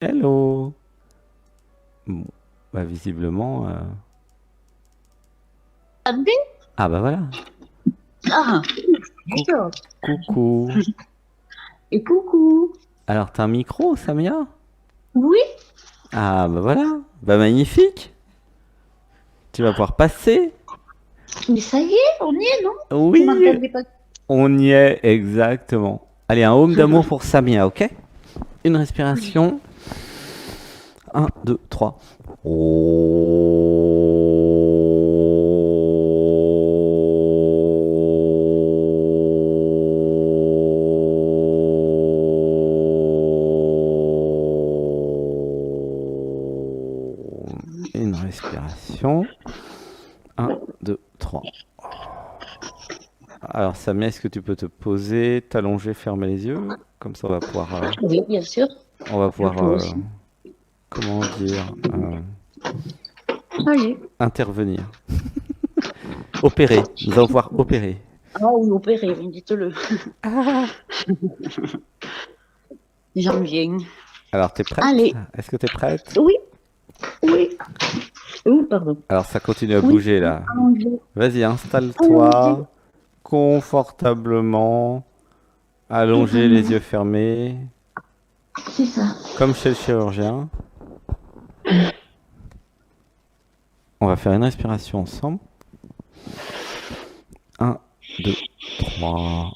Hello. Bon, bah visiblement. Attendez. Ah bah voilà. Ah, Cou- d'accord. Coucou. Et coucou. Alors t'as un micro, Samia? Oui, Ah bah voilà. Bah magnifique. Tu vas pouvoir passer. mais ça y est, on y est, non? Vous Oui, m'entendez pas? on y est exactement. Allez, un home d'amour pour Samia, ok? Une Oui. respiration. Un, 2, 3. Une respiration. Un, 2, 3. Alors Samia, est-ce que tu peux te poser, t'allonger, fermer les yeux? Comme ça Oui, bien sûr. on va Je pouvoir, peux aussi. comment dire, Allez. intervenir. Opérer. Nous allons pouvoir opérer. Ah oui, opéré, oui, dites-le. Ah. J'en viens. Alors t'es prête? Allez. Est-ce que t'es prête? Oui, oui. Pardon. Alors ça continue à Oui, bouger là. allongé. Vas-y, Allongé. installe-toi confortablement, allongé, les yeux fermés, C'est ça. comme chez le chirurgien. On va faire une respiration ensemble. Un, 2, 3.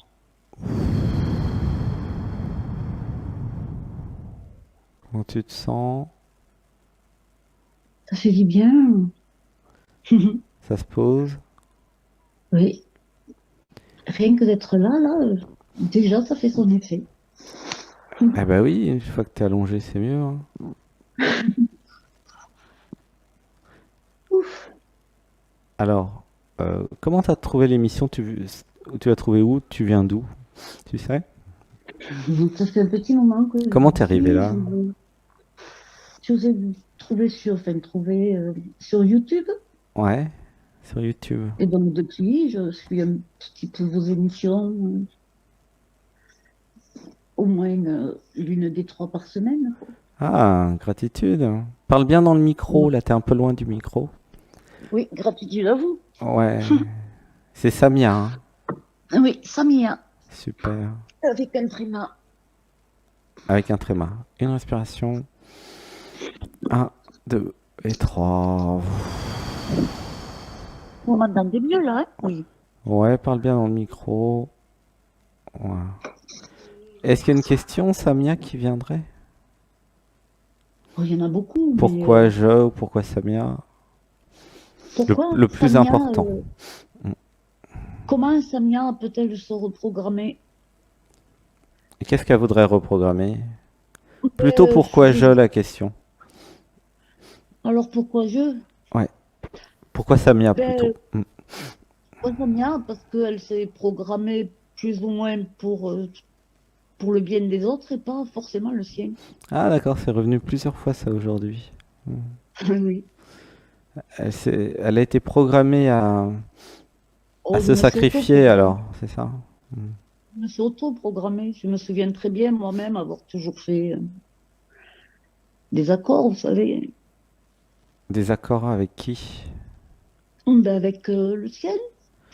Comment tu te sens? Ça fait du bien. Ça se pose? Oui. Rien que d'être là, déjà, ça fait son effet. Eh ben oui, une fois que t'es allongé, c'est mieux, hein. Ouf. Alors, comment t'as trouvé l'émission? Tu l'as trouvé où? Tu viens d'où? Tu sais? Ça fait un petit moment que je Comment vous t'es arrivé suis. là? Je vous ai trouvé sur YouTube. Ouais, sur YouTube. Et donc, depuis, je suis un petit peu vos émissions, au moins l'une des trois par semaine, quoi. Ah, gratitude. Parle bien dans le micro, Oui, là, t'es un peu loin du micro. oui, gratitude à vous. Ouais, c'est Samia, hein. Oui, Samia, Super. avec un tréma. Avec un tréma. Une respiration. Un, 2 et 3. Vous m'entendez mieux, là, hein? Oui. Ouais, parle bien dans le micro. Ouais. Est-ce qu'il y a une question, Samia, qui viendrait? Oh, il y en a beaucoup, mais Pourquoi je ou pourquoi Samia? pourquoi Le plus Samia, important. comment Samia peut-elle se reprogrammer? Et qu'est-ce qu'elle voudrait reprogrammer? Plutôt Euh, pourquoi je la question. alors pourquoi je? Ouais. Pourquoi Samia plutôt? Ben, pourquoi Samia? Parce qu'elle s'est programmée plus ou moins pour le bien des autres et pas forcément le sien. Ah d'accord, c'est revenu plusieurs fois ça aujourd'hui. Oui. Elle a été programmée à Oh, se sacrifier alors, c'est ça? je me suis auto-programmée. Je me souviens très bien moi-même avoir toujours fait des accords, vous savez, Des accords avec qui? ben avec le ciel,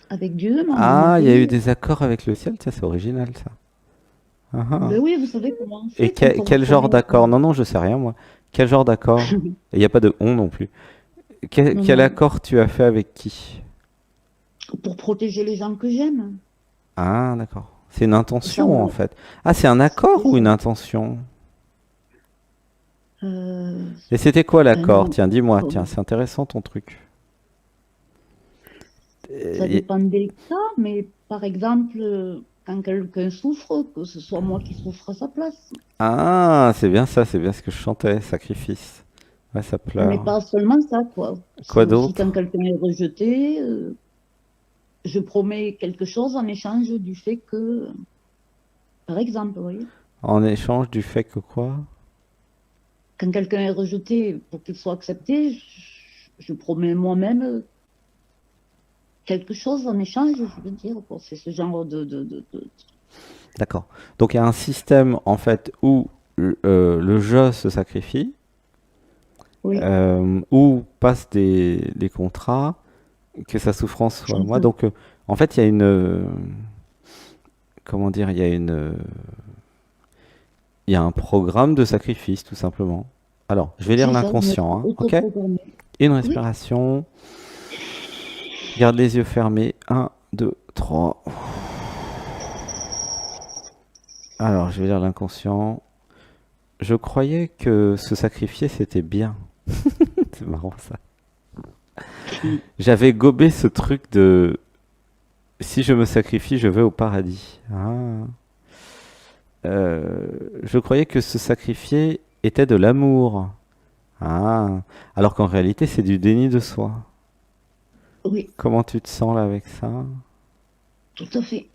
avec Dieu, ma Ah, il y a eu monté. des accords avec le ciel, ça c'est original ça. Ah, ah. Ben oui, vous savez comment Et c'est quand on quel genre reconnaît. d'accord? Non, non, je sais rien moi. Quel genre d'accord? Il n'y a pas de on non plus. Non, Quel non, accord tu as fait avec qui? pour protéger les gens que j'aime. Ah, d'accord. C'est une Ça intention en me... fait. Ah, c'est un accord c'est ou ça. une intention? Euh, Et c'était quoi l'accord? ben, Tiens, dis-moi, bon, tiens, c'est intéressant ton truc. ça Euh, dépend des cas, mais par exemple, quand quelqu'un souffre, que ce soit moi qui souffre à sa place. Ah, c'est bien ça, c'est bien ce que je chantais, sacrifice. Ouais, ça Mais pleure. pas seulement ça, quoi. C'est Quoi aussi quand d'autre? quelqu'un est rejeté, je promets quelque chose en échange du fait que, par exemple, vous voyez, En échange du fait que quoi? quand quelqu'un est rejeté pour qu'il soit accepté, je promets moi-même quelque chose en échange, je veux dire, quoi. C'est ce genre D'accord. Donc il y a un système en fait où le je se sacrifie, Oui, ou passe des contrats, que sa souffrance soit moi. j'entends. Donc, en fait, il y a une, comment dire, il y a un programme de sacrifice, tout simplement. Alors, je vais lire C'est ça, je me l'inconscient, suis hein, ok? autoprogrammée. Une Oui, respiration. Garde les yeux fermés. Un, 2, 3. Alors, je vais lire l'inconscient. Je croyais que se sacrifier, c'était bien. C'est marrant ça. mm, J'avais gobé ce truc de si je me sacrifie, je vais au paradis. Ah. Je croyais que se sacrifier était de l'amour. Ah. Alors qu'en réalité, c'est du déni de soi. oui, Comment tu te sens là avec ça? tout à fait.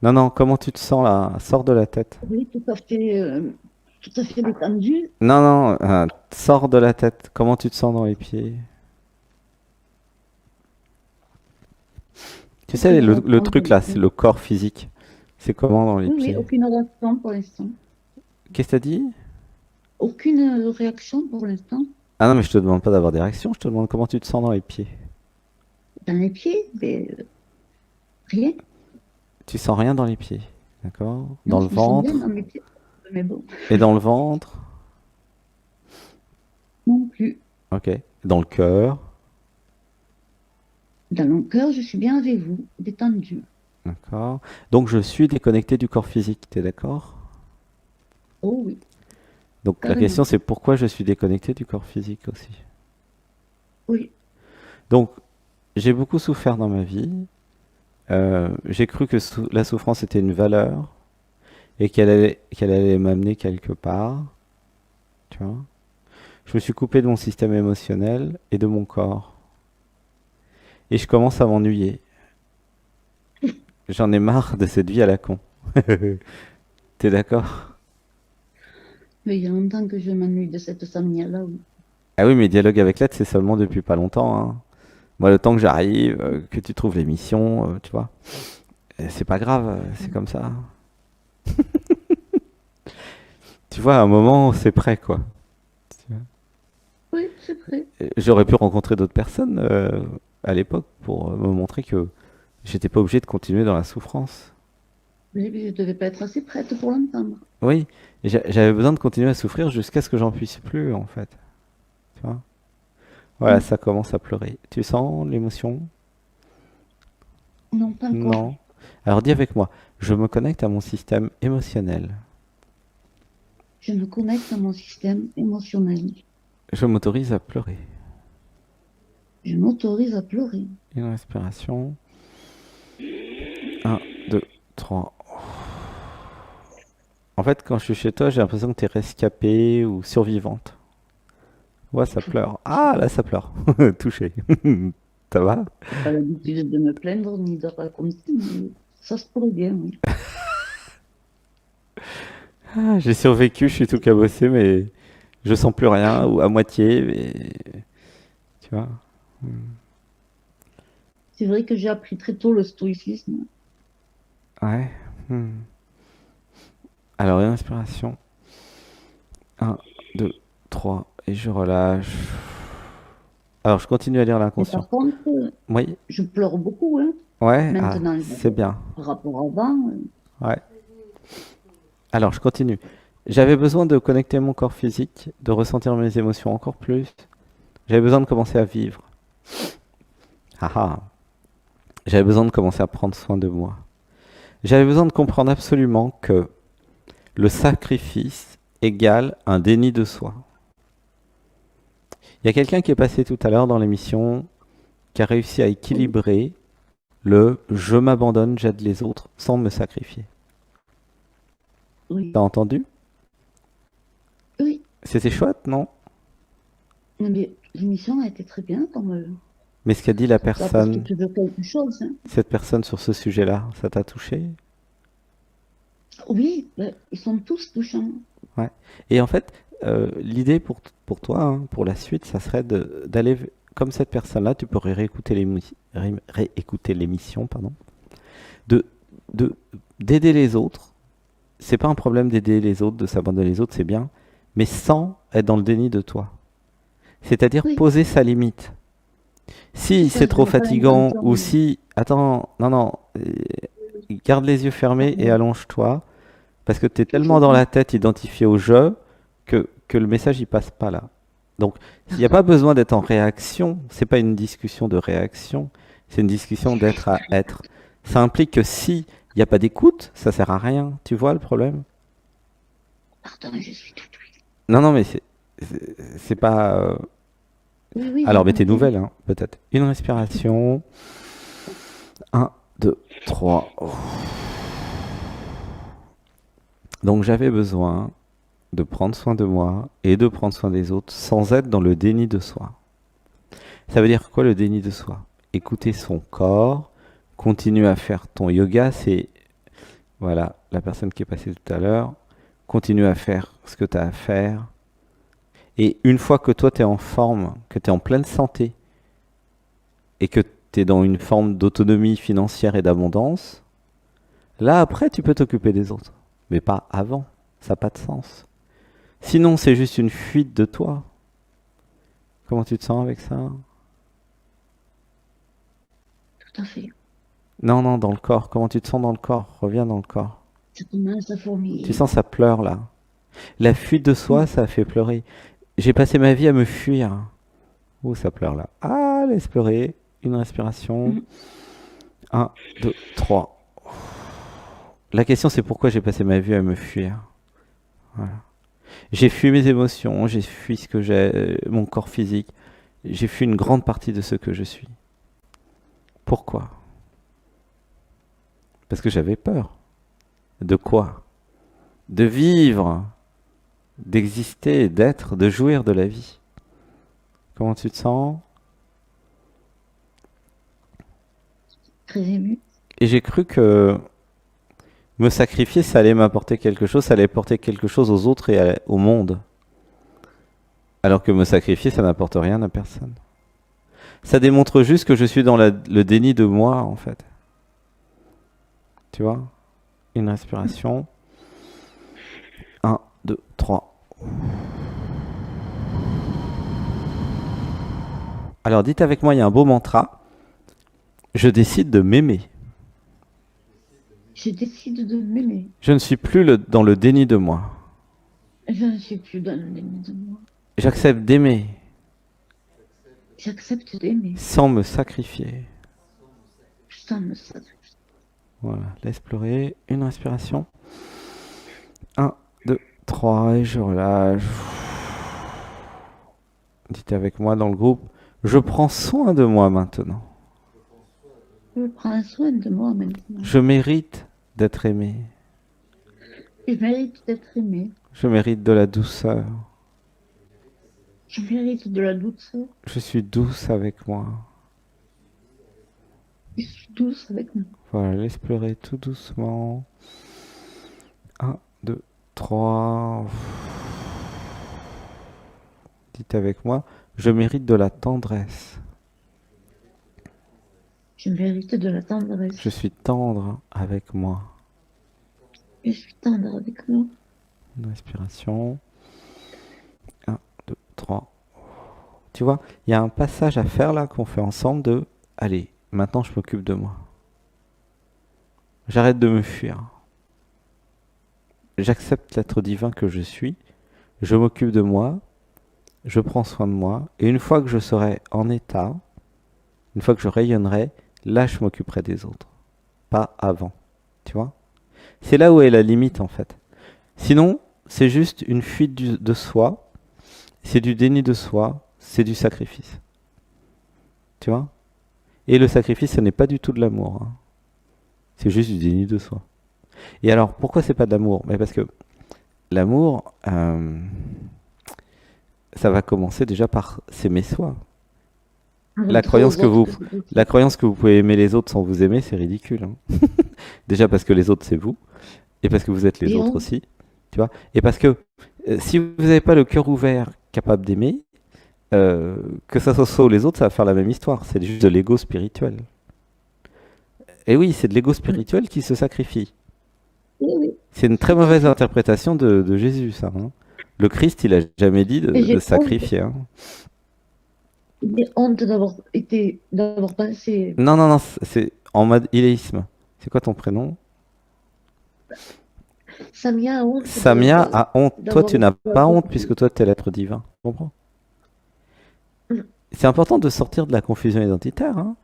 Non, non, comment tu te sens là? Sors de la tête. Oui, tout à fait détendu. Non, non, sors de la tête. Comment tu te sens dans les pieds? Tu sais, Aucune le réaction pour truc là, c'est l'instant. le corps physique. C'est comment dans les Oui, oui, pieds? aucune réaction pour l'instant. Qu'est-ce que t'as dit? Aucune réaction pour l'instant. Ah non, mais je te demande pas d'avoir des réactions, je te demande comment tu te sens dans les pieds. Dans les pieds, mais rien. Tu sens rien dans les pieds, d'accord? Non, Dans le je me sens bien ventre dans mes pieds. Mais bon, et dans le ventre, non plus. ok. Dans le cœur, Dans mon cœur, je suis bien avec vous, détendu. d'accord. Donc je suis déconnecté du corps physique, t'es d'accord? Oh oui, Donc la carrément. question c'est pourquoi je suis déconnecté du corps physique aussi. Oui, Donc j'ai beaucoup souffert dans ma vie. J'ai cru que la souffrance était une valeur et qu'elle allait m'amener quelque part, tu vois. Je me suis coupé de mon système émotionnel et de mon corps. Et je commence à m'ennuyer. J'en ai marre de cette vie à la con. T'es d'accord? mais il y a longtemps que je m'ennuie de cette Samia-là. Oui. Ah oui, mais dialogue avec l'être, c'est seulement depuis pas longtemps, hein. Moi, le temps que j'arrive, que tu trouves l'émission, tu vois, c'est pas grave, c'est comme ça. Tu vois, à un moment, c'est prêt, quoi. Tu vois. Oui, c'est vrai. J'aurais pu rencontrer d'autres personnes à l'époque pour me montrer que j'étais pas obligé de continuer dans la souffrance. Oui, mais je ne devais pas être assez prête pour l'entendre. Oui, j'avais besoin de continuer à souffrir jusqu'à ce que j'en puisse plus, en fait. Tu vois. Voilà, Mm. ça commence à pleurer. Tu sens l'émotion? Non, pas encore. Non. Alors dis avec moi, je me connecte à mon système émotionnel. Je me connecte à mon système émotionnel. Je m'autorise à pleurer. Je m'autorise à pleurer. Une respiration. Un, 2, 3. En fait, quand je suis chez toi, j'ai l'impression que tu es rescapée ou survivante. Ouais, ça pleure. Ah, là, ça pleure. Touché. Ça va? J'ai pas l'habitude de me plaindre ni de raconter, mais ça se pourrait bien, oui. Ah, j'ai survécu, je suis tout cabossé, mais je sens plus rien, ou à moitié, mais tu vois. Hmm. C'est vrai que j'ai appris très tôt le stoïcisme. Ouais. Hmm. Alors, une inspiration. Un, 2, 3, et je relâche. Alors, je continue à lire Mais l'inconscient. par contre, Oui, je pleure beaucoup, hein. ouais, ah, Maintenant, c'est bien. par rapport à avant, Ouais. Alors, je continue. J'avais besoin de connecter mon corps physique, de ressentir mes émotions encore plus. J'avais besoin de commencer à vivre. Ah ah. J'avais besoin de commencer à prendre soin de moi. J'avais besoin de comprendre absolument que le sacrifice égale un déni de soi. Il y a quelqu'un qui est passé tout à l'heure dans l'émission qui a réussi à oui, équilibrer le je m'abandonne, j'aide les autres sans me sacrifier. T'as oui, entendu? oui. C'était chouette, non? Mais l'émission a été très bien, quand même. Mais ce qu'a dit la Ça apporte personne, toujours quelque chose, hein. cette personne sur ce sujet-là, ça t'a touché? Oui, ben, ils sont tous touchants. Ouais. Et en fait, l'idée pour toi, hein, pour la suite, ça serait d'aller comme cette personne-là, tu pourrais réécouter l'émission, pardon, de, d'aider les autres c'est pas un problème d'aider les autres, de s'abandonner les autres, c'est bien, mais sans être dans le déni de toi. C'est-à-dire Oui, poser sa limite. c'est Si ça, c'est je trop n'avais pas fatigant l'intention. ou si... Attends, non, non, garde les yeux fermés et Pardon. allonge-toi, parce que tu es Ok, tellement dans ok. la tête identifié au jeu que le message il passe pas là. Donc, il n'y a pas D'accord. besoin d'être en réaction, c'est pas une discussion de réaction, c'est une discussion d'être à être. Ça implique que si il n'y a pas d'écoute, ça sert à rien. Tu vois le problème? Pardon, je suis tout oui. Non, non, mais c'est pas. Oui, oui, j'ai Alors, mais tes compris. nouvelles, hein, peut-être. Une respiration. Un, 2, 3. Donc, j'avais besoin de prendre soin de moi et de prendre soin des autres sans être dans le déni de soi. Ça veut dire quoi le déni de soi? Écouter son corps, continuer à faire ton yoga, c'est, voilà, la personne qui est passée tout à l'heure, continue à faire ce que tu as à faire. Et une fois que toi, tu es en forme, que tu es en pleine santé, et que tu es dans une forme d'autonomie financière et d'abondance, là, après, tu peux t'occuper des autres. Mais pas avant. Ça n'a pas de sens. Sinon, c'est juste une fuite de toi. Comment tu te sens avec ça? Tout à fait. Non, non, dans le corps. Comment tu te sens dans le corps? Reviens dans le corps. Ça commence à Tu fourmiller. sens ça pleure là. La fuite de Oui. soi, ça fait pleurer. J'ai passé ma vie à me fuir. Ouh, ça pleure là. Ah, laisse pleurer. Une respiration. Mm. Un, deux, trois. La question, c'est pourquoi j'ai passé ma vie à me fuir. Voilà. J'ai fui mes émotions, j'ai fui ce que j'ai, mon corps physique. J'ai fui une grande partie de ce que je suis. Pourquoi? Parce que j'avais peur. De quoi? De vivre, d'exister, d'être, de jouir de la vie. Comment tu te sens? Très ému. Et j'ai cru que me sacrifier, ça allait m'apporter quelque chose, ça allait apporter quelque chose aux autres et au monde. Alors que me sacrifier, ça n'apporte rien à personne. Ça démontre juste que je suis dans le déni de moi, en fait. Tu vois? Une respiration. Un, 2, 3. Alors dites avec moi, il y a un beau mantra. Je décide de m'aimer. Je décide de m'aimer. Je ne suis plus dans le déni de moi. Je ne suis plus dans le déni de moi. J'accepte d'aimer J'accepte d'aimer. sans me sacrifier. Sans me sacrifier. Voilà, laisse pleurer. Une respiration. Un, 2, 3. Et je relâche. Dites avec moi dans le groupe. Je prends soin de moi maintenant. Je prends soin de moi maintenant. Je mérite d'être aimé. Je mérite d'être aimé. Je mérite de la douceur. Je mérite de la douceur. Je suis douce avec moi. Je suis douce avec moi. Voilà, laisse pleurer tout doucement. Un, 2, 3. Dites avec moi, je mérite de la tendresse. Je mérite de la Je tendresse. suis tendre avec moi. Je suis tendre avec moi. Une respiration. Un, 2, 3. Tu vois, il y a un passage à faire là qu'on fait ensemble de allez, maintenant je m'occupe de moi. J'arrête de me fuir. J'accepte l'être divin que je suis. Je m'occupe de moi. Je prends soin de moi. Et une fois que je serai en état, une fois que je rayonnerai, là je m'occuperai des autres. Pas avant. Tu vois? C'est là où est la limite en fait. Sinon, c'est juste une fuite de soi. C'est du déni de soi. C'est du sacrifice. Tu vois? Et le sacrifice, ce n'est pas du tout de l'amour, hein. C'est juste du déni de soi. Et alors, pourquoi c'est pas de l'amour? Mais parce que l'amour, ça va commencer déjà par s'aimer soi. La Montrer croyance aux que autres vous, que c'est possible. la croyance que vous pouvez aimer les autres sans vous aimer, c'est ridicule, hein. Déjà parce que les autres, c'est vous. Et parce que vous êtes les Et autres on, aussi. Tu vois? Et parce que si vous n'avez pas le cœur ouvert, capable d'aimer, que ça soit soi ou les autres, ça va faire la même histoire. C'est juste de l'ego spirituel. Et oui, c'est de l'ego spirituel qui se sacrifie. Oui, oui. C'est une très mauvaise interprétation de Jésus, ça, hein. Le Christ, il a jamais dit Et de j'ai honte, sacrifier, hein. j'ai honte d'avoir pensé. Non, non, non, c'est en mode illéisme. C'est quoi ton prénom? Samia a honte Samia a honte. Toi, d'avoir tu n'as pas honte compris. puisque toi, tu es l'être divin. Tu comprends? C'est important de sortir de la confusion identitaire, hein.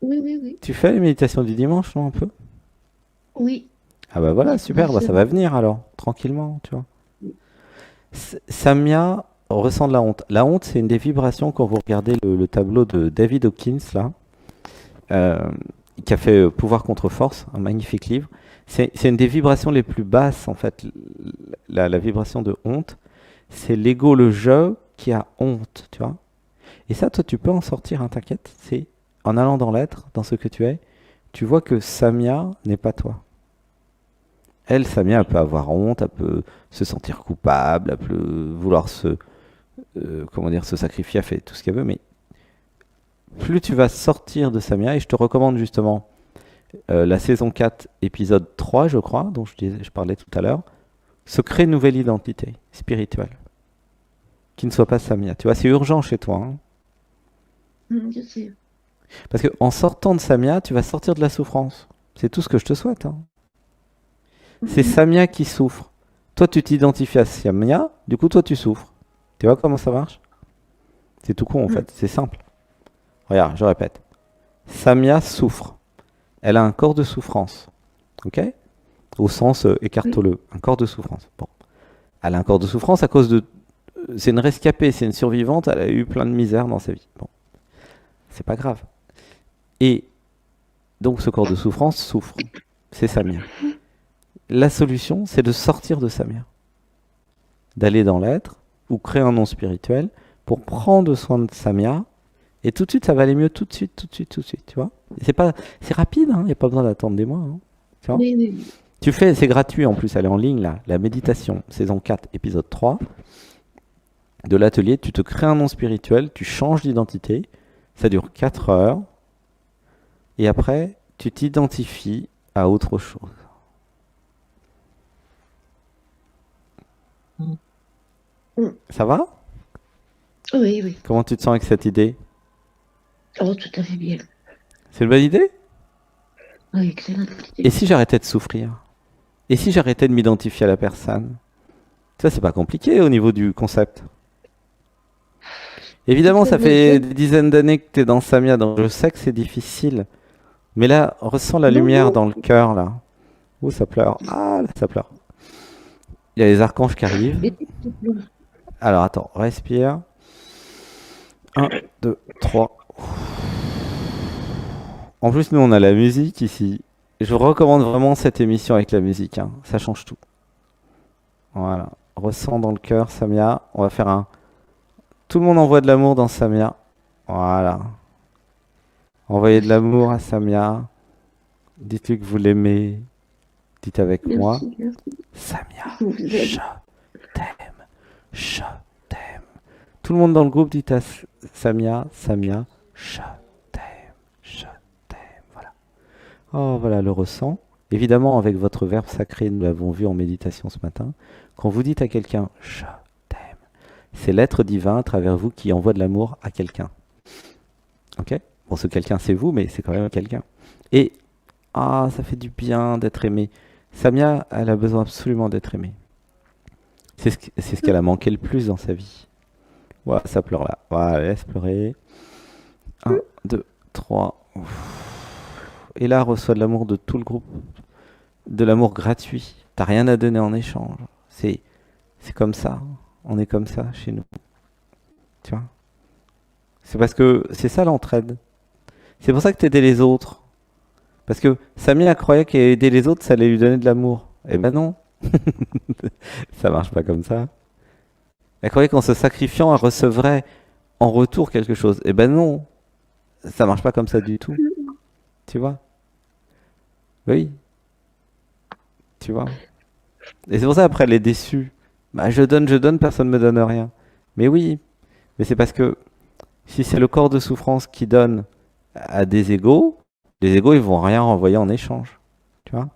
Oui, oui, oui. Tu fais les méditations du dimanche, non, un peu? Oui, Ah bah voilà, oui, super, bah ça va venir alors, tranquillement, tu vois. Samia ressent de la honte. La honte, c'est une des vibrations quand vous regardez le tableau de David Hawkins, là, euh, qui a fait Pouvoir contre force, un magnifique livre. C'est une des vibrations les plus basses, en fait, la vibration de honte. C'est l'ego, le je, qui a honte, tu vois. Et ça, toi, tu peux en sortir, hein, t'inquiète. C'est en allant dans l'être, dans ce que tu es, tu vois que Samia n'est pas toi. Elle, Samia, elle peut avoir honte, elle peut se sentir coupable, elle peut vouloir comment dire, se sacrifier, elle fait tout ce qu'elle veut, mais plus tu vas sortir de Samia, et je te recommande justement la saison 4, épisode 3, je crois, dont je parlais tout à l'heure, se créer une nouvelle identité spirituelle, qui ne soit pas Samia. Tu vois, c'est urgent chez toi, hein. Je sais. Parce qu'en sortant de Samia, tu vas sortir de la souffrance. C'est tout ce que je te souhaite, hein. C'est Samia qui souffre. Toi, tu t'identifies à Samia, du coup, toi, tu souffres. Tu vois comment ça marche? C'est tout con, en fait. C'est simple. Regarde, je répète. Samia souffre. Elle a un corps de souffrance. Ok? Au sens écartoleux. Un corps de souffrance. Bon. Elle a un corps de souffrance à cause de. C'est une rescapée, c'est une survivante. Elle a eu plein de misère dans sa vie. Bon. C'est pas grave. Et donc, ce corps de souffrance souffre. C'est Samia. La solution, c'est de sortir de Samia. D'aller dans l'être ou créer un nom spirituel pour prendre soin de Samia. Et tout de suite, ça va aller mieux tout de suite, tout de suite, tout de suite, tu vois. C'est rapide, hein, il n'y a pas besoin d'attendre des mois, hein, tu vois. Oui, oui. Tu fais, c'est gratuit en plus, elle est en ligne là, la méditation, saison 4, épisode 3 de l'atelier. Tu te crées un nom spirituel, tu changes d'identité, ça dure 4 heures, et après, tu t'identifies à autre chose. Mm. Ça va? Oui, oui. Comment tu te sens avec cette idée? Oh, tout à fait bien. C'est une bonne idée? Oui, excellente Et idée. si j'arrêtais de souffrir? Et si j'arrêtais de m'identifier à la personne? Ça, c'est pas compliqué au niveau du concept. Évidemment, ça fait des dizaines d'années que tu es dans Samia, donc je sais que c'est difficile. Mais là, ressens la Non, lumière non. dans le cœur, là. Ouh, ça pleure. Ah, là, ça pleure. Il y a les archanges qui arrivent. Et- Alors, attends, respire. 1, 2, 3. En plus, nous, on a la musique ici. Je vous recommande vraiment cette émission avec la musique, hein. Ça change tout. Voilà. Ressens dans le cœur, Samia. On va faire un... Tout le monde envoie de l'amour dans Samia. Voilà. Envoyez de l'amour à Samia. Dites-lui que vous l'aimez. Dites avec moi. Merci, merci. Samia, Je vous aime. je t'aime. Je t'aime. Tout le monde dans le groupe dit à Samia, Samia, je t'aime. Je t'aime. Voilà. Oh, voilà, le ressent. Évidemment, avec votre verbe sacré, nous l'avons vu en méditation ce matin. Quand vous dites à quelqu'un, je t'aime, c'est l'être divin à travers vous qui envoie de l'amour à quelqu'un. Ok? Bon, ce quelqu'un, c'est vous, mais c'est quand même quelqu'un. Et, ah, ça fait du bien d'être aimé. Samia, elle a besoin absolument d'être aimée. C'est ce qu'elle a manqué le plus dans sa vie. Voilà, ça pleure là. Voilà, laisse pleurer. 1, 2, 3. Et là, reçoit de l'amour de tout le groupe. De l'amour gratuit. T'as rien à donner en échange. C'est comme ça. On est comme ça chez nous. Tu vois? C'est parce que c'est ça l'entraide. C'est pour ça que t'aidais les autres. Parce que Samia croyait qu'aider les autres, ça allait lui donner de l'amour. Eh ben non. Ça marche pas comme ça. Elle croyait qu'en se sacrifiant, elle recevrait en retour quelque chose. Eh ben non. Ça marche pas comme ça du tout. Tu vois? Oui. Tu vois? Et c'est pour ça après elle est déçue. Bah je donne, personne me donne rien. Mais oui. Mais c'est parce que si c'est le corps de souffrance qui donne à des égaux, les égaux ils vont rien renvoyer en échange. Tu vois?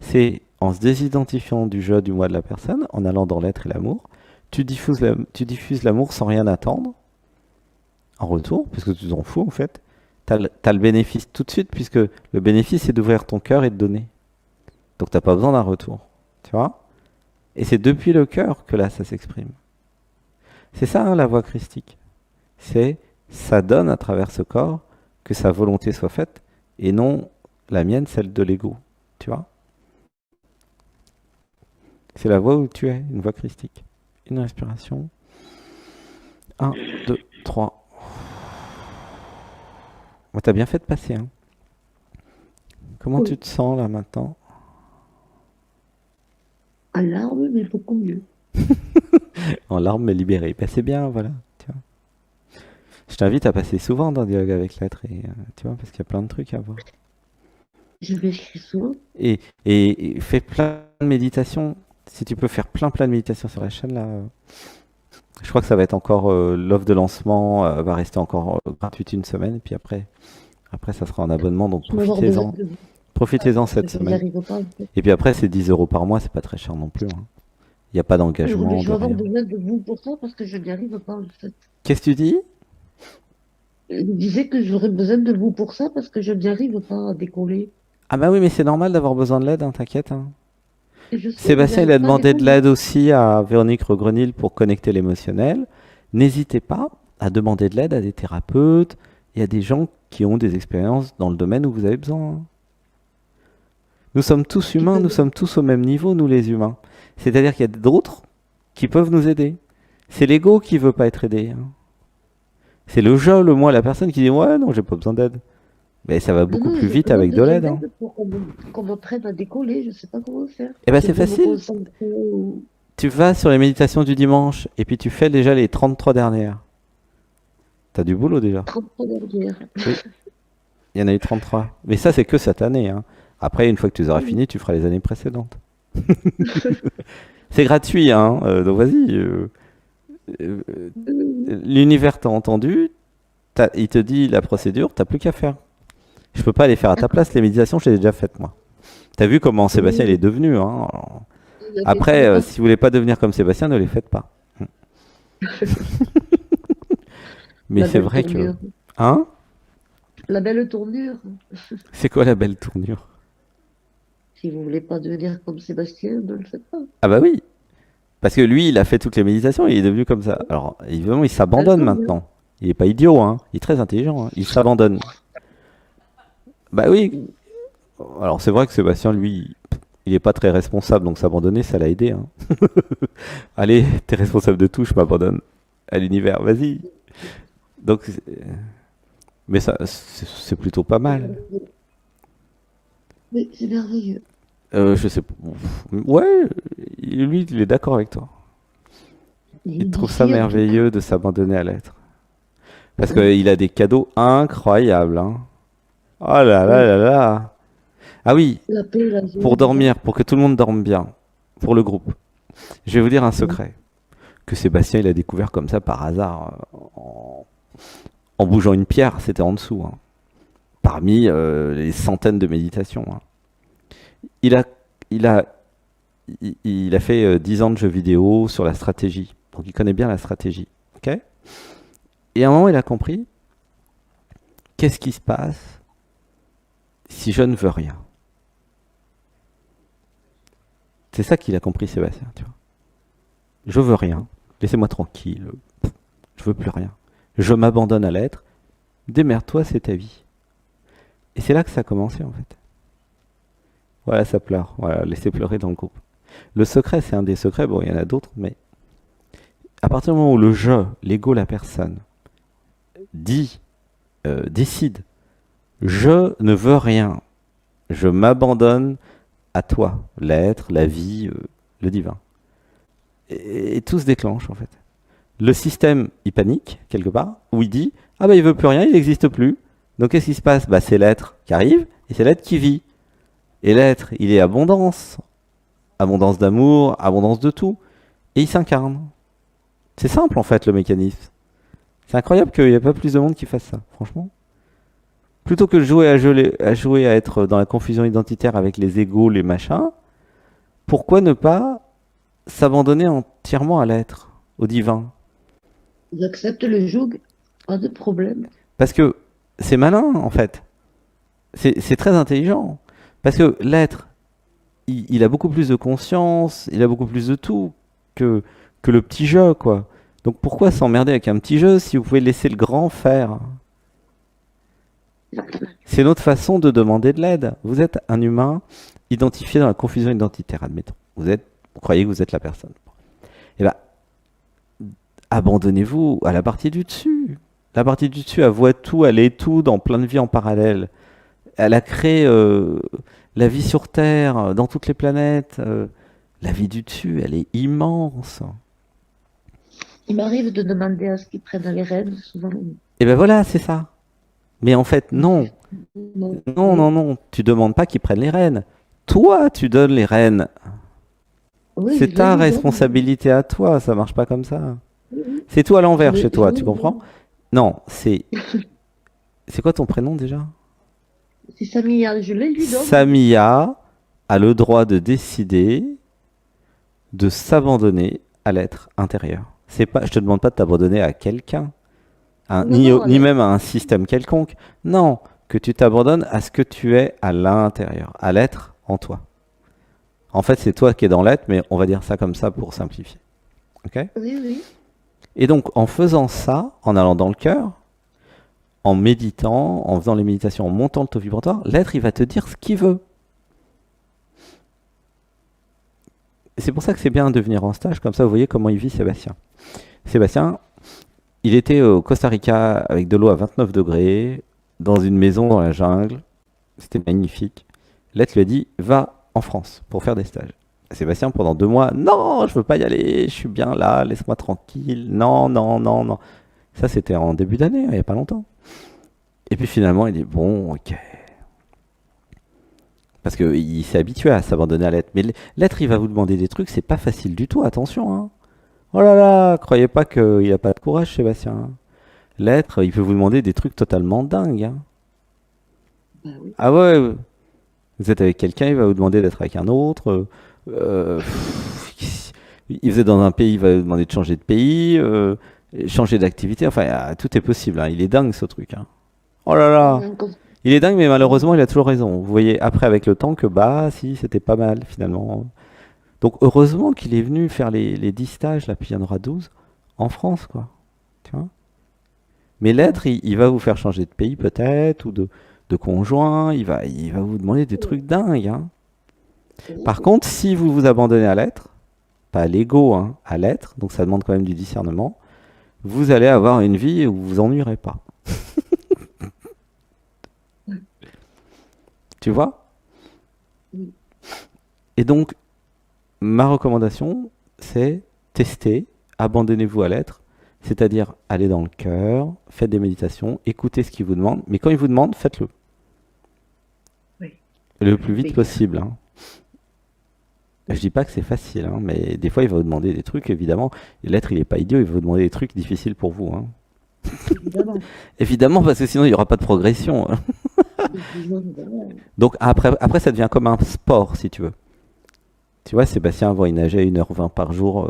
C'est en se désidentifiant du je, du moi de la personne, en allant dans l'être et l'amour, tu diffuses l'amour sans rien attendre en retour, parce que tu t'en fous en fait. T'as le bénéfice tout de suite, puisque le bénéfice c'est d'ouvrir ton cœur et de donner. Donc t'as pas besoin d'un retour, tu vois. Et c'est depuis le cœur que là ça s'exprime. C'est ça hein, la voie christique. C'est ça donne à travers ce corps que sa volonté soit faite, et non la mienne, celle de l'ego, tu vois. C'est la voie où tu es, une voie christique. Une respiration. 1, 2, 3. Bon, t'as bien fait de passer. Hein. Comment tu Oui. te sens là maintenant? En larmes, mais beaucoup mieux. En larmes mais libéré. Ben, c'est bien, voilà. Tu vois. Je t'invite à passer souvent dans le dialogue avec l'être, et, tu vois, parce qu'il y a plein de trucs à voir. Je l'écris souvent. Et fais plein de méditations. Si tu peux faire plein de méditations sur la chaîne là. Je crois que ça va être encore l'offre de lancement va rester encore gratuite une semaine et puis après ça sera en abonnement donc Je vais avoir besoin profitez-en de vous profitez-en cette parce que j'y semaine. arrive pas. En fait. Et puis après c'est 10 euros par mois, c'est pas très cher non plus. Hein. Il n'y a pas Oui, mais d'engagement je de vais avoir rien. besoin de vous pour ça parce que je n'y arrive pas. En fait. Qu'est-ce que tu dis? Je disais que j'aurais besoin de vous pour ça parce que je n'y arrive pas à décoller. Ah bah oui mais c'est normal d'avoir besoin de l'aide, hein, t'inquiète. Hein. Et je sais, mais Sébastien il j'arrive a pas à demandé de décoller. l'aide aussi à Véronique Regrenil pour connecter l'émotionnel. N'hésitez pas à demander de l'aide à des thérapeutes et à des gens qui ont des expériences dans le domaine où vous avez besoin. Hein. Nous sommes tous Qui humains, peut nous sommes tous au même niveau, nous les humains. C'est-à-dire qu'il y a d'autres qui peuvent nous aider. C'est l'ego qui veut pas être aidé. Hein. C'est le je, le moi, la personne qui dit ouais non j'ai pas besoin d'aide. Mais ça va Non, beaucoup non, plus j'ai vite besoin avec de l'aide. Hein. d'aide pour qu'on m'apprenne à décoller. Je sais pas comment faire. Et ben Je c'est veux me facile. concentrer au Tu vas sur les méditations du dimanche et puis tu fais déjà les 33 dernières. T'as du boulot déjà. 33 dernières. Oui, il y en a eu 33. Mais ça c'est que cette année. Hein. Après une fois que tu auras Oui. fini, tu feras les années précédentes. C'est gratuit, hein. Donc vas-y. Euh, L'univers t'a entendu, il te dit la procédure, t'as plus qu'à faire. Je peux pas les faire à ta D'accord. place, les méditations, je les ai déjà faites moi. T'as vu comment Sébastien il est Oui, devenu. Hein. Alors, il a fait ça après, de si vous voulez pas devenir comme Sébastien, ne les faites pas. Mais la c'est belle vrai que... tournure. Hein? La belle tournure. C'est quoi la belle tournure? Si vous voulez pas devenir comme Sébastien, ne le faites pas. Ah bah oui, parce que lui, il a fait toutes les méditations et il est devenu comme ça. Alors, évidemment, il Elle s'abandonne tombe bien. maintenant. Il est pas idiot, hein. Il est très intelligent, hein. Il s'abandonne. Bah oui. Alors, c'est vrai que Sébastien, lui, il est pas très responsable, donc s'abandonner, ça l'a aidé, hein. Allez, t'es responsable de tout, je m'abandonne à l'univers, vas-y. Donc, mais ça, c'est plutôt pas C'est mal. merveilleux. Oui, c'est merveilleux. Je sais pas. Ouais, lui, il est d'accord avec toi. Et Il trouve ça d'ici, en tout cas, merveilleux de s'abandonner à l'être. Parce oui, qu'il a des cadeaux incroyables, hein. Oh là là oui, là là. Ah oui, la paix, la pour joie, dedans. dormir, pour que tout le monde dorme bien, pour le groupe. Je vais vous dire un Oui. secret que Sébastien il a découvert comme ça par hasard en bougeant une pierre, c'était en dessous, hein, parmi les centaines de méditations. Hein. Il a, il a, il a fait 10 ans de jeux vidéo sur la stratégie, donc il connaît bien la stratégie. Ok. Et à un moment, il a compris qu'est-ce qui se passe si je ne veux rien. C'est ça qu'il a compris, Sébastien. Tu vois. Je veux rien. Laissez-moi tranquille. Je veux plus rien. Je m'abandonne à l'être. Démerde-toi, c'est ta vie. Et c'est là que ça a commencé en fait. Voilà, ça pleure. Voilà, laissez pleurer dans le groupe. Le secret, c'est un des secrets. Bon, il y en a d'autres, mais à partir du moment où le je, l'ego, la personne, dit, décide, je ne veux rien. Je m'abandonne à toi, l'être, la vie, le divin. Et tout se déclenche en fait. Le système, il panique quelque part, où il dit ah bah il veut plus rien, il n'existe plus. Donc qu'est-ce qui se passe? Bah c'est l'être qui arrive et c'est l'être qui vit. Et l'être, il est abondance, abondance d'amour, abondance de tout, et il s'incarne. C'est simple en fait le mécanisme. C'est incroyable qu'il n'y ait pas plus de monde qui fasse ça, franchement. Plutôt que de jouer à jouer à être dans la confusion identitaire avec les égos, les machins, pourquoi ne pas s'abandonner entièrement à l'être, au divin? J'accepte le joug, pas de problème. Parce que c'est malin, en fait. C'est très intelligent. Parce que l'être, il a beaucoup plus de conscience, il a beaucoup plus de tout que, que le petit jeu, quoi. Donc pourquoi s'emmerder avec un petit jeu si vous pouvez laisser le grand faire? C'est notre façon de demander de l'aide. Vous êtes un humain identifié dans la confusion identitaire, admettons. Vous croyez que vous êtes la personne. Eh bien, abandonnez-vous à la partie du dessus. La partie du dessus, elle voit tout, elle est tout dans plein de vies en parallèle. Elle a créé la vie sur Terre, dans toutes les planètes. La vie du dessus, elle est immense. Il m'arrive de demander à ce qu'ils prennent les rênes, souvent. Et ben voilà, c'est ça. Mais en fait, non. Non. Non, non, non. Tu demandes pas qu'ils prennent les rênes. Toi, tu donnes les rênes. Oui, C'est je ta lui donne. responsabilité à toi. Ça marche pas comme ça. Oui, C'est tout à l'envers je chez je toi, lui tu comprends? donne. Non, c'est quoi ton prénom déjà? Si Samia, je les lui donne. Samia a le droit de décider de s'abandonner à l'être intérieur. C'est pas, je te demande pas de t'abandonner à quelqu'un, Non, non, ni même à un système quelconque. Non, que tu t'abandonnes à ce que tu es à l'intérieur, à l'être en toi. En fait, c'est toi qui es dans l'être, mais on va dire ça comme ça pour simplifier. Ok? oui, oui. Et donc, en faisant ça, en allant dans le cœur, en méditant, en faisant les méditations, en montant le taux vibratoire, l'être, il va te dire ce qu'il veut. Et c'est pour ça que c'est bien de venir en stage, comme ça vous voyez comment il vit Sébastien. Sébastien, il était au Costa Rica avec de l'eau à 29 degrés, dans une maison dans la jungle. C'était magnifique. L'être lui a dit, va en France pour faire des stages. Sébastien, pendant 2 mois, non, je veux pas y aller, je suis bien là, laisse-moi tranquille. Non, non, non, non. Ça, c'était en début d'année, il n'y a pas longtemps. Et puis finalement, il dit, bon, ok. Parce qu'il s'est habitué à s'abandonner à l'être. Mais l'être, il va vous demander des trucs, c'est pas facile du tout, attention, hein. Oh là là, croyez pas qu'il a pas de courage, Sébastien, hein. L'être, il peut vous demander des trucs totalement dingues, hein. Bah oui. Ah ouais, vous êtes avec quelqu'un, il va vous demander d'être avec un autre. Vous êtes dans un pays, il va vous demander de changer de pays, changer d'activité. Enfin, tout est possible, hein. Il est dingue, ce truc, hein. Oh là là. Encore- Il est dingue, mais malheureusement, il a toujours raison. Vous voyez, après, avec le temps, que bah, si, c'était pas mal, finalement. Donc, heureusement qu'il est venu faire les 10 stages, là, puis il y en aura 12, en France, quoi. Tu vois. Mais l'être, il va vous faire changer de pays, peut-être, ou de conjoint. Il va vous demander des trucs dingues, hein. Par contre, si vous vous abandonnez à l'être, pas à l'ego, hein, à l'être, donc ça demande quand même du discernement, vous allez avoir une vie où vous vous ennuierez pas. Tu vois? Oui. Et donc, ma recommandation, c'est tester, abandonnez-vous à l'être, c'est-à-dire aller dans le cœur, faites des méditations, écoutez ce qu'il vous demande, mais quand il vous demande, faites-le. Oui. Le plus vite Oui. possible, hein. Je dis pas que c'est facile, hein, mais des fois il va vous demander des trucs, évidemment. Et l'être, il est pas idiot, il va vous demander des trucs difficiles pour vous, hein. Évidemment. Évidemment, parce que sinon il n'y aura pas de progression, hein. Évidemment. Donc après, ça devient comme un sport, si tu veux. Tu vois, Sébastien, avant, il nageait 1h20 par jour.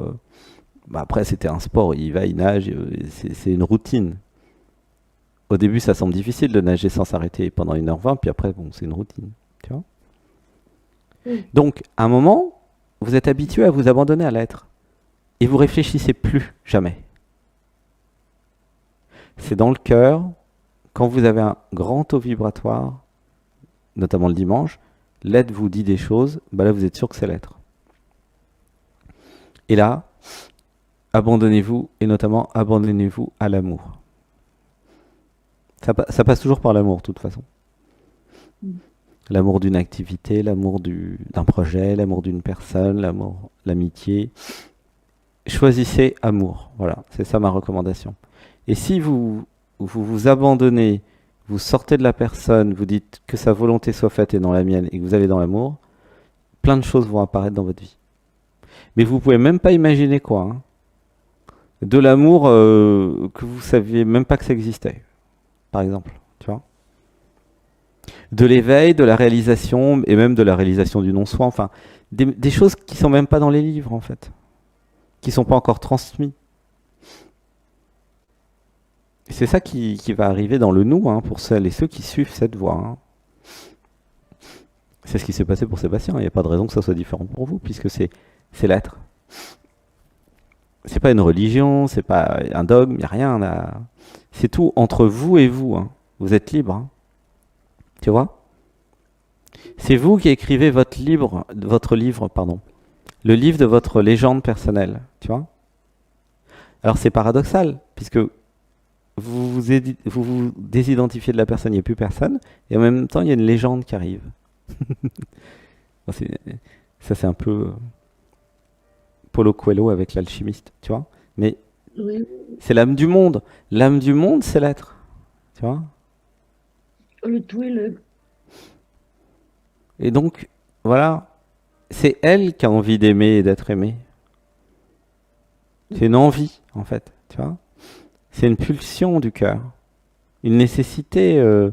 Bah, après, c'était un sport. Il va, il nage. C'est une routine. Au début, ça semble difficile de nager sans s'arrêter pendant 1h20. Puis après, bon, c'est une routine. Tu vois. Oui. Donc, à un moment, vous êtes habitué à vous abandonner à l'être. Et vous réfléchissez plus, jamais. C'est dans le cœur, quand vous avez un grand taux vibratoire, notamment le dimanche, l'être vous dit des choses, bah là, vous êtes sûr que c'est l'être. Et là, abandonnez-vous, et notamment abandonnez-vous à l'amour. Ça passe toujours par l'amour, de toute façon. Mm. L'amour d'une activité, l'amour d'un projet, l'amour d'une personne, l'amour, l'amitié. Choisissez amour. Voilà, c'est ça ma recommandation. Et si vous abandonnez, vous sortez de la personne, vous dites que sa volonté soit faite et non la mienne, et que vous allez dans l'amour, plein de choses vont apparaître dans votre vie. Mais vous pouvez même pas imaginer quoi, hein. De l'amour que vous saviez même pas que ça existait, par exemple. Tu vois. de l'éveil, de la réalisation, et même de la réalisation du non-soi, enfin, des choses qui sont même pas dans les livres, en fait, qui sont pas encore transmises. Et c'est ça qui va arriver dans le nous, hein, pour celles et ceux qui suivent cette voie, hein. C'est ce qui s'est passé pour Sébastien, il n'y a pas de raison que ça soit différent pour vous, puisque c'est l'être. C'est pas une religion, c'est pas un dogme, il n'y a rien là. C'est tout entre vous et vous, hein. Vous êtes libre, hein. Tu vois? C'est vous qui écrivez votre livre, pardon. Le livre de votre légende personnelle, tu vois? Alors c'est paradoxal, puisque vous désidentifiez de la personne, il n'y a plus personne, et en même temps il y a une légende qui arrive. Bon, ça c'est un peu Paulo Coelho avec l'alchimiste, tu vois? Mais Oui, c'est l'âme du monde. L'âme du monde, c'est l'être, tu vois? le tout et le. Et donc, voilà, c'est elle qui a envie d'aimer et d'être aimée. C'est une envie, en fait, tu vois? C'est une pulsion du cœur, une nécessité euh,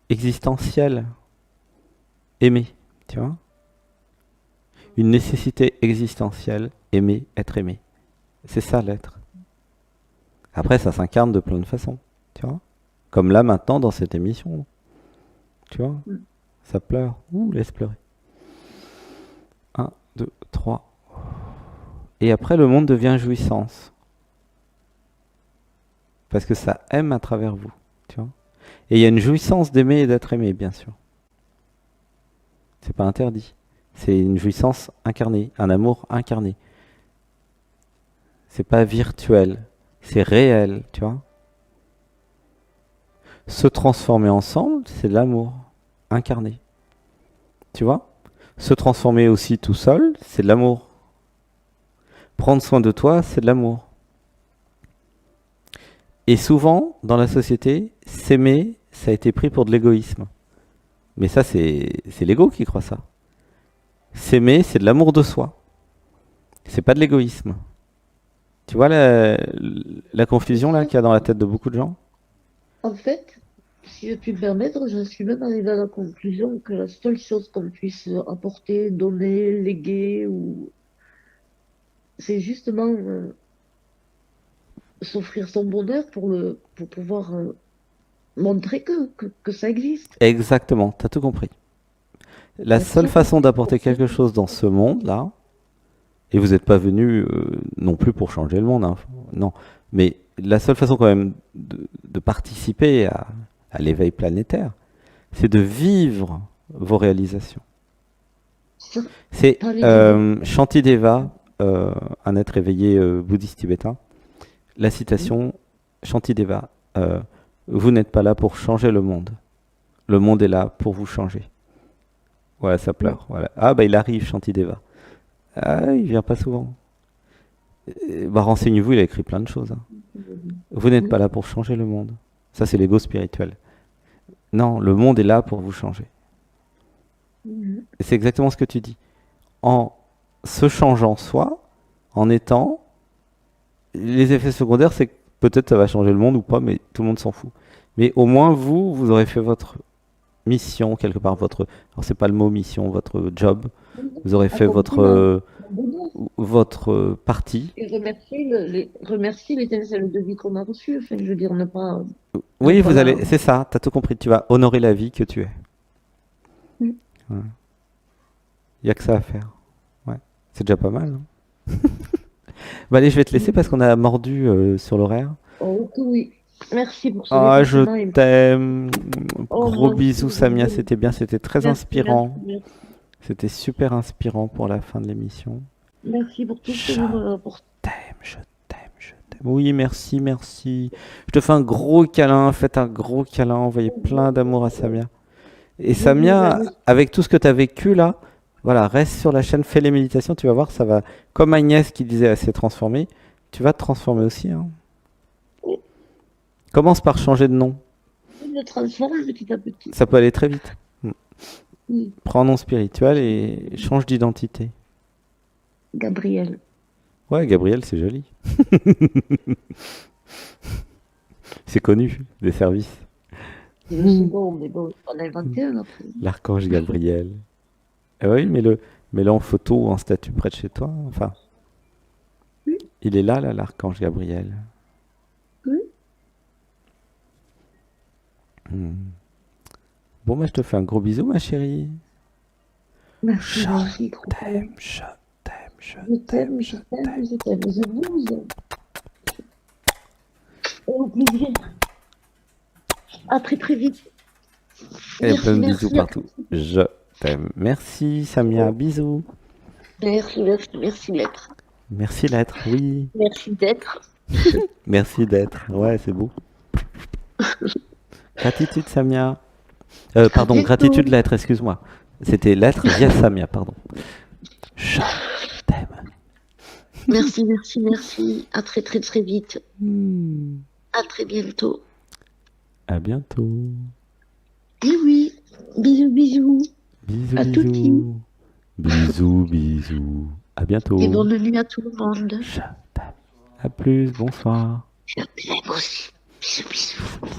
existentielle, aimer, tu vois? Une nécessité existentielle, aimer, être aimé. C'est ça l'être. Après, ça s'incarne de plein de façons, tu vois? Comme là maintenant dans cette émission, tu vois? Ça pleure. Ouh, laisse pleurer. Un, 2, 3. Et après, le monde devient jouissance. Parce que ça aime à travers vous, tu vois? Et il y a une jouissance d'aimer et d'être aimé, bien sûr. C'est pas interdit. C'est une jouissance incarnée, un amour incarné. C'est pas virtuel, c'est réel, tu vois? Se transformer ensemble, c'est de l'amour incarné. Tu vois? Se transformer aussi tout seul, c'est de l'amour. Prendre soin de toi, c'est de l'amour. Et souvent, dans la société, s'aimer, ça a été pris pour de l'égoïsme. Mais ça, c'est l'ego qui croit ça. S'aimer, c'est de l'amour de soi. C'est pas de l'égoïsme. Tu vois la confusion là qu'il y a dans la tête de beaucoup de gens? En fait, si je puis me permettre, je suis même arrivée à la conclusion que la seule chose qu'on puisse apporter, donner, léguer, c'est justement s'offrir son bonheur pour pouvoir montrer que ça existe. Exactement, t'as tout compris. La La seule seule façon chose d'apporter qu'on peut quelque chose dans ce monde-là, et vous n'êtes pas venu non plus pour changer le monde, hein, non, mais la seule façon quand même de participer à l'éveil planétaire, c'est de vivre vos réalisations. faire, C'est parler du bonheur. Shantideva, un être éveillé bouddhiste tibétain, la citation Shantideva, vous n'êtes pas là pour changer le monde est là pour vous changer. Voilà, ça pleure. Voilà. Ah bah il arrive Shantideva. Ah, il vient pas souvent. Bah renseignez-vous, il a écrit plein de choses, hein. Vous n'êtes pas là pour changer le monde. Ça c'est l'ego spirituel. Non, le monde est là pour vous changer. Et c'est exactement ce que tu dis. En se changeant soi, en étant, les effets secondaires, c'est que peut-être ça va changer le monde ou pas, mais tout le monde s'en fout. Mais au moins vous aurez fait votre mission quelque part, alors c'est pas le mot mission, votre job. Vous aurez fait Accomplir votre partie. et remercier l'étincelle de vie qu'on a reçue. Enfin, je veux dire, ne Oui, pas vous la. allez, c'est ça, t'as tout compris. Tu vas honorer la vie que tu es. Mm. Il n'y a que ça à faire. Ouais. C'est déjà pas mal, hein. Bah, allez, je vais te laisser parce qu'on a mordu sur l'horaire. Oh, que oui. Merci pour ce Ah, je dépassement. t'aime. Oh, Gros moi aussi, bisous, Samia, c'était bien, c'était très merci, merci, inspirant. merci. C'était super inspirant pour la fin de l'émission. Merci pour tout ce que Je vous m'avez apporté. t'aime, je t'aime, je t'aime. Oui, merci, merci. Je te fais un gros câlin, faites un gros câlin, envoyez plein d'amour à Samia. Et Je vous Samia, aime. avec tout ce que tu as vécu là, voilà, reste sur la chaîne, fais les méditations, tu vas voir, ça va, comme Agnès qui disait, elle s'est transformée, tu vas te transformer aussi, hein. Commence par changer de nom, Je me transforme petit à petit. ça peut aller très vite. Oui, Prends un nom spirituel et change d'identité. Gabriel. Ouais, Gabriel, c'est joli. C'est connu, des services. C'est le second, mais bon, on a inventé un après. L'archange Gabriel. Ah oui, mets-le en photo ou en statue près de chez toi. Enfin, Oui, il est là, l'archange Gabriel. oui. Hmm. Bon, bah, je te fais un gros bisou, ma chérie. Merci, Je moi aussi, gros câlin. t'aime, je t'aime, je Je t'aime, t'aime, je je t'aime, t'aime. je t'aime. Je vous aime. Et au plaisir. À très très vite. Et plein Merci, de bisous merci. À partout. très, très vite. Je t'aime. Merci, Samia. Bisous. Merci, merci, merci d'être. Merci l'être, oui. Merci d'être. Merci d'être. Ouais, c'est beau. Gratitude, Samia. À Pardon, bientôt. gratitude l'être, excuse-moi. C'était l'être via Samia, pardon. Je t'aime. Merci, merci, merci. À très très très vite. Hmm. À très bientôt. À bientôt. Et oui. Bisous, bisous. Bisous, À tutti. bisous. Bisous, bisous. À Et bientôt. bonne nuit à tout le monde. Je t'aime. À plus, bonsoir. Je t'aime aussi. Bisous, bisous.